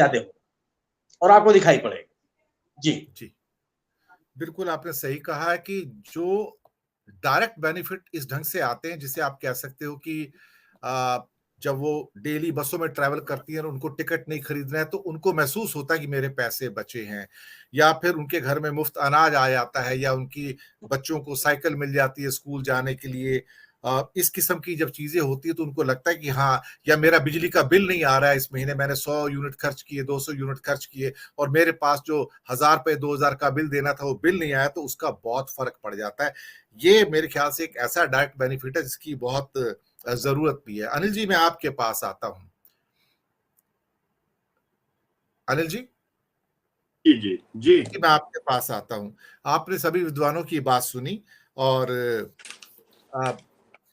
ज्यादा हो और आपको दिखाई पड़ेगा। जी जी, बिल्कुल आपने सही कहा है कि जो डायरेक्ट बेनिफिट इस ढंग से आते हैं, जिसे आप कह सकते हो कि जब वो डेली बसों में ट्रैवल करती हैं और उनको टिकट नहीं खरीदना है, तो उनको महसूस होता है कि मेरे पैसे बचे हैं, या फिर उनके घर में मुफ्त अनाज आ जाता है, या उनकी बच्चों को साइकिल मिल जाती है स्कूल जाने के लिए। इस किस्म की जब चीजें होती है तो उनको लगता है कि हाँ, या मेरा बिजली का बिल नहीं आ रहा है इस महीने, मैंने 100 यूनिट खर्च किए, 200 यूनिट खर्च किए और मेरे पास जो 1000 रुपए 2000 का बिल देना था वो बिल नहीं आया, तो उसका बहुत फर्क पड़ जाता है। ये मेरे ख्याल से एक ऐसा डायरेक्ट बेनिफिट है जिसकी बहुत जरूरत भी है। अनिल जी, मैं आपके पास आता हूं। अनिल जी जी जी जी, मैं आपके पास आता हूं। आपने सभी विद्वानों की बात सुनी, और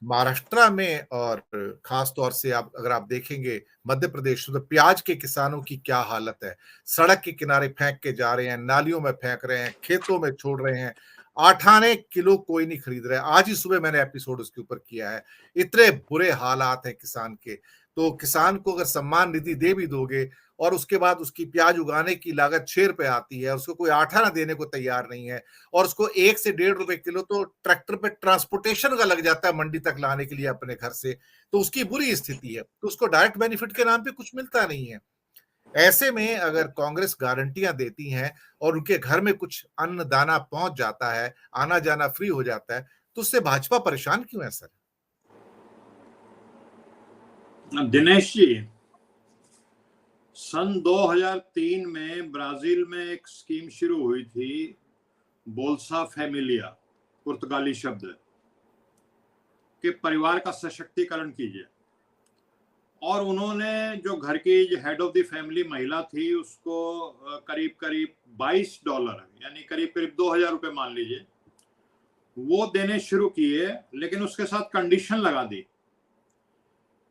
महाराष्ट्र में और खास तौर से आप अगर आप देखेंगे मध्य प्रदेश में, तो प्याज के किसानों की क्या हालत है। सड़क के किनारे फेंक के जा रहे हैं, नालियों में फेंक रहे हैं, खेतों में छोड़ रहे हैं। 8 आने किलो कोई नहीं खरीद रहा है। आज ही सुबह मैंने एपिसोड उसके ऊपर किया है। इतने बुरे हालात हैं किसान के। तो किसान को अगर सम्मान निधि दे भी दोगे और उसके बाद उसकी प्याज उगाने की लागत 6 रुपए आती है, उसको कोई 8 आना देने को तैयार नहीं है, और उसको 1 से 1.5 रुपए किलो तो ट्रैक्टर पे ट्रांसपोर्टेशन का लग जाता है मंडी तक लाने के लिए अपने घर से, तो उसकी बुरी स्थिति है। तो उसको डायरेक्ट बेनिफिट के नाम पे कुछ मिलता नहीं है। ऐसे में अगर कांग्रेस गारंटियां देती हैं और उनके घर में कुछ अन्न दाना पहुंच जाता है, आना जाना फ्री हो जाता है, तो उससे भाजपा परेशान क्यों है सर? दिनेश जी, सन 2003 में ब्राजील में एक स्कीम शुरू हुई थी, बोल्सा फैमिलिया, पुर्तगाली शब्द है, कि परिवार का सशक्तिकरण कीजिए। और उन्होंने जो घर की हेड ऑफ द फैमिली महिला थी उसको करीब करीब $22, यानी करीब करीब 2000 रुपए मान लीजिए, वो देने शुरू किए। लेकिन उसके साथ कंडीशन लगा दी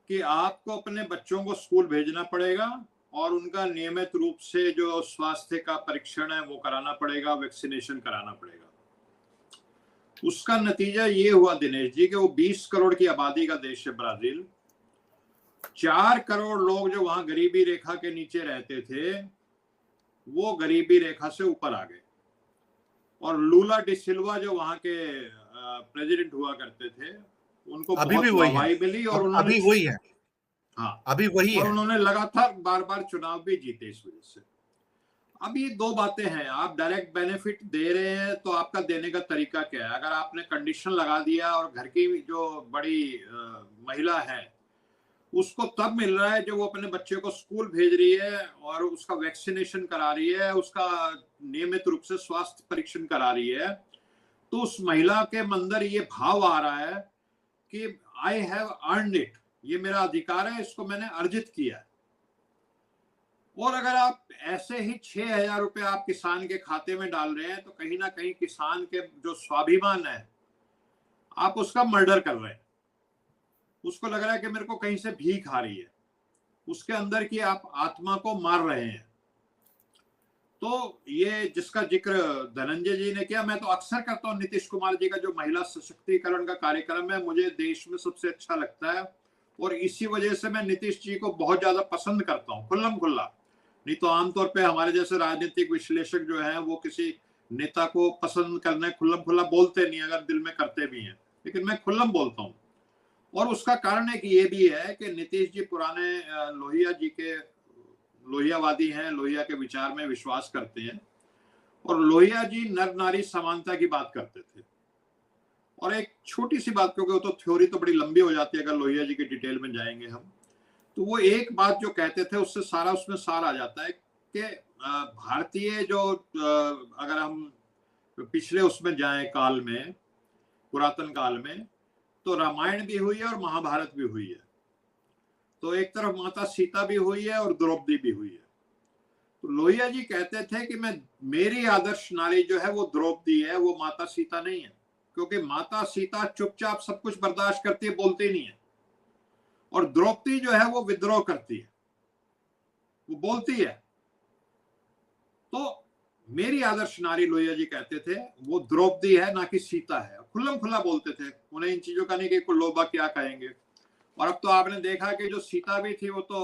कि आपको अपने बच्चों को स्कूल भेजना पड़ेगा और उनका नियमित रूप से जो स्वास्थ्य का परीक्षण है वो कराना पड़ेगा, वैक्सीनेशन कराना पड़ेगा। उसका नतीजा ये हुआ दिनेश जी कि वो 20 करोड़ की आबादी का देश है ब्राजील। 4 करोड़ लोग जो वहां गरीबी रेखा के नीचे रहते थे वो गरीबी रेखा से ऊपर आ गए। और लूला डी सिल्वा जो वहां के प्रेसिडेंट हुआ करते थे, उनको अभी बहुत भी वही है, वाहवाही मिली और उन्होंने अभी वही है, हाँ अभी वही और है। उन्होंने लगातार बार बार चुनाव भी जीते इस वजह से। अब ये दो बातें हैं, आप डायरेक्ट बेनिफिट दे रहे हैं तो आपका देने का तरीका क्या है। अगर आपने कंडीशन लगा दिया और घर की जो बड़ी महिला है उसको तब मिल रहा है जब वो अपने बच्चे को स्कूल भेज रही है और उसका वैक्सीनेशन करा रही है, उसका नियमित रूप से स्वास्थ्य परीक्षण करा रही है, तो उस महिला के अंदर ये भाव आ रहा है कि आई हैव अर्नड इट, ये मेरा अधिकार है, इसको मैंने अर्जित किया है। और अगर आप ऐसे ही 6000 रुपए आप किसान के खाते में डाल रहे हैं तो कहीं ना कहीं किसान के जो स्वाभिमान है आप उसका मर्डर कर रहे हैं। उसको लग रहा है कि मेरे को कहीं से भीख आ रही है, उसके अंदर की आप आत्मा को मार रहे हैं। तो ये जिसका जिक्र धनंजय जी ने किया, मैं तो अक्सर करता हूँ, नीतीश कुमार जी का जो महिला सशक्तिकरण का कार्यक्रम है मुझे देश में सबसे अच्छा लगता है और इसी वजह से मैं नीतीश जी को बहुत ज्यादा पसंद करता हूँ, खुल्लम खुल्ला। नहीं तो आमतौर पे हमारे जैसे राजनीतिक विश्लेषक जो है वो किसी नेता को पसंद करने खुल्लम खुल्ला बोलते नहीं, अगर दिल में करते भी हैं, लेकिन मैं खुल्लम बोलता हूँ। और उसका कारण एक ये भी है कि नीतीश जी पुराने लोहिया जी के लोहियावादी हैं, लोहिया के विचार में विश्वास करते हैं। और लोहिया जी नर नारी समानता की बात करते थे। और एक छोटी सी बात, क्योंकि वो तो थ्योरी तो बड़ी लंबी हो जाती है अगर लोहिया जी की डिटेल में जाएंगे हम, तो वो एक बात जो कहते थे उससे सारा उसमें सार आ जाता है कि भारतीय जो अगर हम पिछले उसमें जाएं काल में, पुरातन काल में, तो रामायण भी हुई है और महाभारत भी हुई है। तो एक तरफ माता सीता भी हुई है और द्रौपदी भी हुई है। तो लोहिया जी कहते थे कि मेरी आदर्श नारी जो है वो द्रौपदी है, वो माता सीता नहीं है, क्योंकि माता सीता चुपचाप सब कुछ बर्दाश्त करती है, बोलती नहीं है, और द्रौपदी जो है वो विद्रोह करती है, वो बोलती है। तो मेरी आदर्श नारी, लोहिया जी कहते थे, वो द्रौपदी है, ना कि सीता है। खुल्लम खुल्ला बोलते थे, उन्हें इन चीजों का नहीं कि लोबा क्या कहेंगे। और अब तो आपने देखा कि जो सीता भी थी वो तो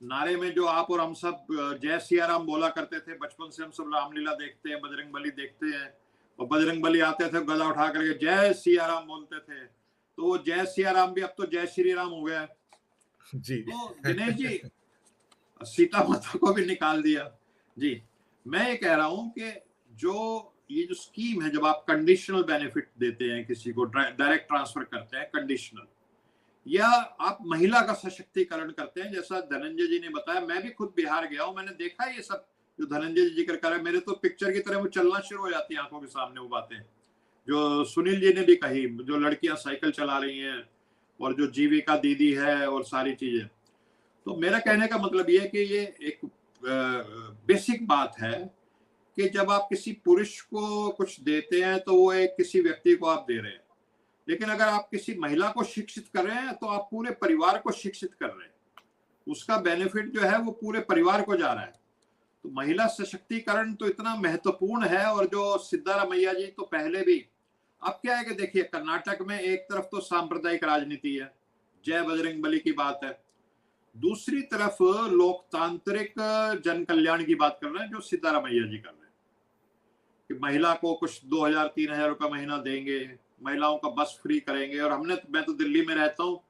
नारे में जो आप और हम सब जय सिया राम बोला करते थे, बचपन से हम सब रामलीला देखते हैं, बजरंग बली देखते हैं, और बजरंग बली आते थे गदा उठा करके जय सिया राम बोलते थे, तो वो जय सिया राम भी अब तो जय श्री राम हो गया। जी तो दिनेश जी सीता माता को भी निकाल दिया। जी, मैं ये कह रहा हूं कि ये जो स्कीम है, जब आप कंडीशनल बेनिफिट देते हैं किसी को, डायरेक्ट ट्रांसफर करते हैं कंडीशनल, या आप महिला का सशक्तिकरण करते हैं, जैसा धनंजय जी ने बताया, मैं भी खुद बिहार गया हूं, मैंने देखा ये सब जो धनंजय जी जिक्र कर रहे हैं, मेरे तो पिक्चर की तरह वो चलना शुरू हो जाती है आंखों के सामने वो बातें जो सुनील जी ने भी कही, जो लड़कियां साइकिल चला रही हैं और जो जीविका दीदी है और सारी चीजें। तो मेरा कहने का मतलब ये है कि ये एक बेसिक बात है कि जब आप किसी पुरुष को कुछ देते हैं तो वो एक किसी व्यक्ति को आप दे रहे हैं, लेकिन अगर आप किसी महिला को शिक्षित कर रहे हैं तो आप पूरे परिवार को शिक्षित कर रहे हैं, उसका बेनिफिट जो है वो पूरे परिवार को जा रहा है। तो महिला सशक्तिकरण तो इतना महत्वपूर्ण है। और जो सिद्धारमैया जी तो पहले भी, अब क्या है कि देखिए कर्नाटक में एक तरफ तो सांप्रदायिक राजनीति है, जय बजरंग बली की बात है, दूसरी तरफ लोकतांत्रिक जन कल्याण की बात कर रहे हैं जो सिद्धारमैया जी कर रहे हैं कि महिला को कुछ 2000-3000 रुपए महीना देंगे, महिलाओं का बस फ्री करेंगे। और मैं तो दिल्ली में रहता हूँ,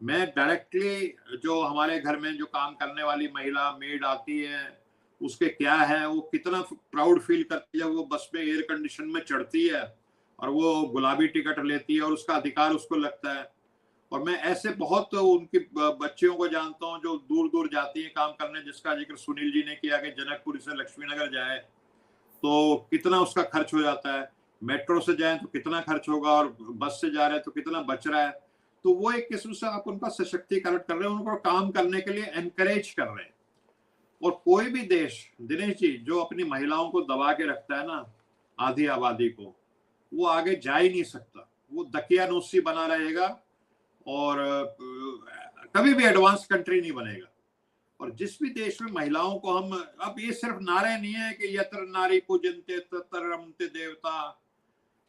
मैं डायरेक्टली जो हमारे घर में जो काम करने वाली महिला मेड आती है उसके क्या है, वो कितना प्राउड फील करती है, वो बस में एयर कंडीशन में चढ़ती है और वो गुलाबी टिकट लेती है और उसका अधिकार उसको लगता है। और मैं ऐसे बहुत उनकी बच्चियों को जानता हूँ जो दूर दूर जाती हैं काम करने, जिसका जिक्र सुनील जी ने किया कि जनकपुर से लक्ष्मीनगर जाए तो कितना उसका खर्च हो जाता है, मेट्रो से जाए तो कितना खर्च होगा, और बस से जा रहे हैं तो कितना बच रहा है। तो वो एक किस्म से आप उनका सशक्तिकरण कर रहे हैं, उनको काम करने के लिए एनकरेज कर रहे हैं। और कोई भी देश दिनेश जी जो अपनी महिलाओं को दबा के रखता है ना, आधी आबादी को, वो आगे जा ही नहीं सकता, वो दकियानूसी बना रहेगा और कभी भी एडवांस कंट्री नहीं बनेगा। और जिस भी देश में महिलाओं को हम, अब ये सिर्फ नारे नहीं है कि यत्र नारी पूजन्ते तत्र रमते देवता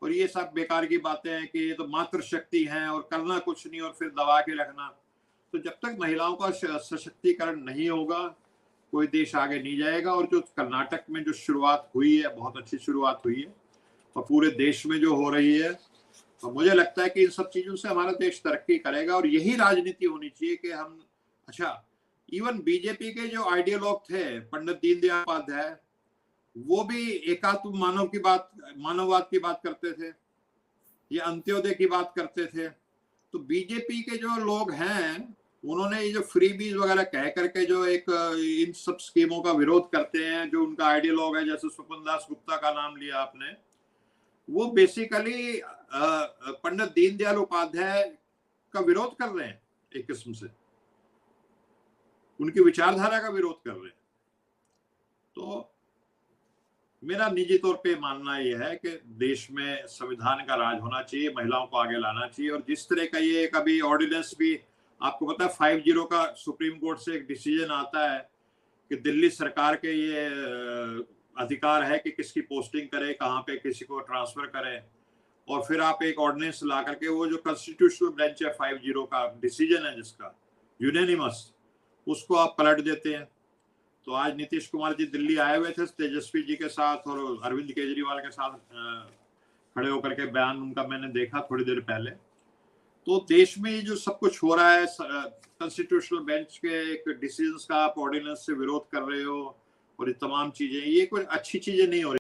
और ये सब बेकार की बातें हैं कि ये तो मातृशक्ति है और करना कुछ नहीं और फिर दबा के रखना। तो जब तक महिलाओं का सशक्तिकरण नहीं होगा कोई देश आगे नहीं जाएगा। और जो कर्नाटक में जो शुरुआत हुई है, बहुत अच्छी शुरुआत हुई है, और पूरे देश में जो हो रही है, तो मुझे लगता है कि इन सब चीजों से हमारा देश तरक्की करेगा। और यही राजनीति होनी चाहिए कि हम, अच्छा इवन बीजेपी के जो आइडियोलॉग थे पंडित दीनदयाल उपाध्याय, वो भी एकात्म मानववाद की बात करते थे, ये अंत्योदय की बात करते थे। तो बीजेपी के जो लोग हैं उन्होंने ये जो फ्रीबीज वगैरह कह करके जो एक इन सब स्कीमों का विरोध करते हैं, जो उनका आइडियोलॉग है, जैसे स्वपन दास गुप्ता का नाम लिया आपने, वो बेसिकली पंडित दीनदयाल उपाध्याय का विरोध कर रहे हैं, एक किस्म से उनकी विचारधारा का विरोध कर रहे हैं। तो मेरा निजी तौर पे मानना यह है कि देश में संविधान का राज होना चाहिए, महिलाओं को आगे लाना चाहिए। और जिस तरह का ये कभी ऑर्डिनेंस भी, आपको पता है 50 का सुप्रीम कोर्ट से एक डिसीजन आता है कि दिल्ली सरकार के ये अधिकार है कि किसकी पोस्टिंग करे, कहाँ पे किसी को ट्रांसफर करे, और फिर आप एक ऑर्डिनेंस ला करके वो जो कॉन्स्टिट्यूशनल बेंच है 50 का डिसीजन है जिसका यूनानिमस, उसको आप पलट देते हैं। तो आज नीतीश कुमार जी दिल्ली आए हुए थे तेजस्वी जी के साथ और अरविंद केजरीवाल के साथ खड़े होकर के बयान उनका मैंने देखा थोड़ी देर पहले। तो देश में ये जो सब कुछ हो रहा है, कॉन्स्टिट्यूशनल बेंच के एक डिसीजंस का आप ऑर्डिनेंस से विरोध कर रहे हो और ये तमाम चीजें, ये कोई अच्छी चीजें नहीं हो रही।